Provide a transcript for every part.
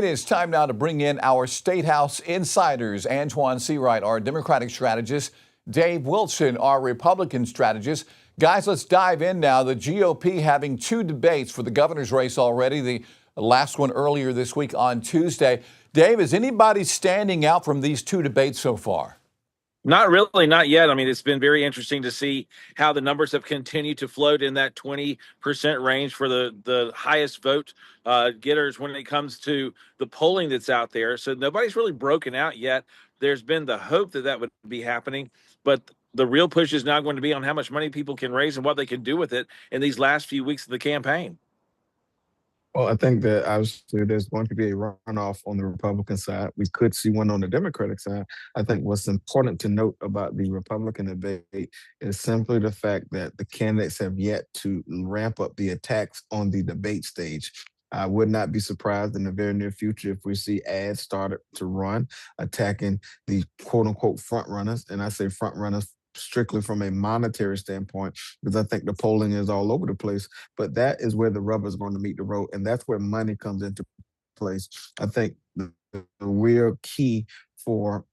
It is time now to bring in our State House insiders. Antoine Seawright, our Democratic strategist. Dave Wilson, our Republican strategist. Guys, let's dive in now. The GOP having two debates for the governor's race already. The last one earlier this week on Tuesday. Dave, is anybody standing out from these two debates so far? Not really, not yet. I mean, it's been very interesting to see how the numbers have continued to float in that 20% range for the highest vote getters when it comes to the polling that's out there. So nobody's really broken out yet. There's been the hope that that would be happening, but the real push is now going to be on how much money people can raise and what they can do with it in these last few weeks of the campaign. Well, I think that obviously there's going to be a runoff on the Republican side. We could see one on the Democratic side. I think what's important to note about the Republican debate is simply the fact that the candidates have yet to ramp up the attacks on the debate stage. I would not be surprised in the very near future if we see ads started to run attacking the quote unquote front runners. And I say front runners strictly from a monetary standpoint, because I think the polling is all over the place. But that is where the rubber is going to meet the road, and that's where money comes into place. I think the real key for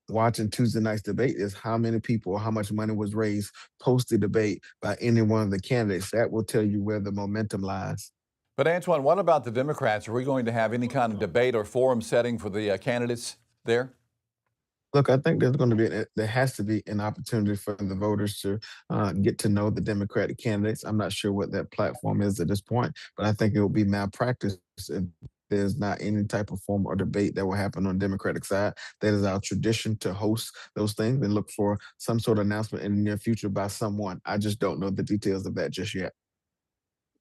watching Tuesday night's debate is how many people or how much money was raised post the debate by any one of the candidates. That will tell you where the momentum lies. But Antoine, what about the Democrats? Are we going to have any kind of debate or forum setting for the candidates there? Look, I think there has to be an opportunity for the voters to get to know the Democratic candidates. I'm not sure what that platform is at this point, but I think it will be malpractice if there's not any type of form or debate that will happen on the Democratic side. That is our tradition to host those things and look for some sort of announcement in the near future by someone. I just don't know the details of that just yet.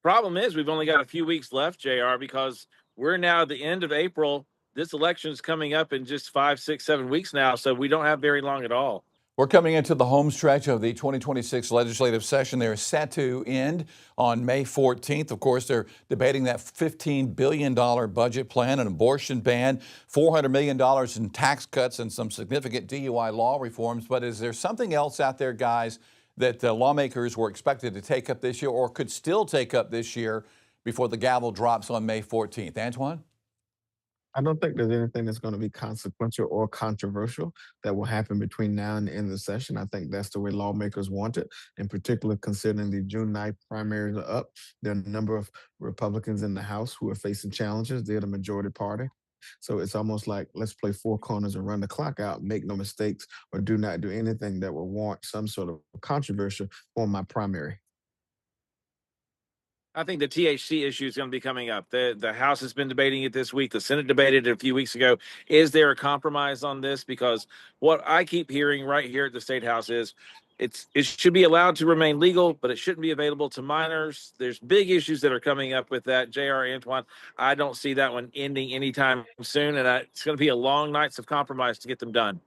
Problem is, we've only got a few weeks left, JR, because we're now at the end of April. This election is coming up in just 5, 6, 7 weeks now, so we don't have very long at all. We're coming into the home stretch of the 2026 legislative session. They're set to end on May 14th. Of course, they're debating that $15 billion budget plan, an abortion ban, $400 million in tax cuts, and some significant DUI law reforms. But is there something else out there, guys, that lawmakers were expected to take up this year or could still take up this year before the gavel drops on May 14th? Antoine? I don't think there's anything that's going to be consequential or controversial that will happen between now and the end of the session. I think that's the way lawmakers want it, in particular considering the June 9th primaries are up. There are a number of Republicans in the House who are facing challenges. They're the majority party. So it's almost like let's play four corners and run the clock out, make no mistakes, or do not do anything that will warrant some sort of controversy on my primary. I think the THC issue is going to be coming up. The House has been debating it this week. The Senate debated it a few weeks ago. Is there a compromise on this? Because what I keep hearing right here at the State House is it should be allowed to remain legal, but it shouldn't be available to minors. There's big issues that are coming up with that. JR, Antoine, I don't see that one ending anytime soon, and it's going to be a long nights of compromise to get them done.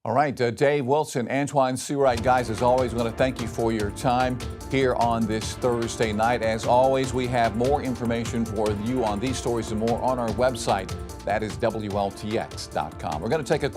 All right, Dave Wilson, Antoine Seawright, guys, as always, we want to thank you for your time here on this Thursday night. As always, we have more information for you on these stories and more on our website. That is WLTX.com. We're going to take a quick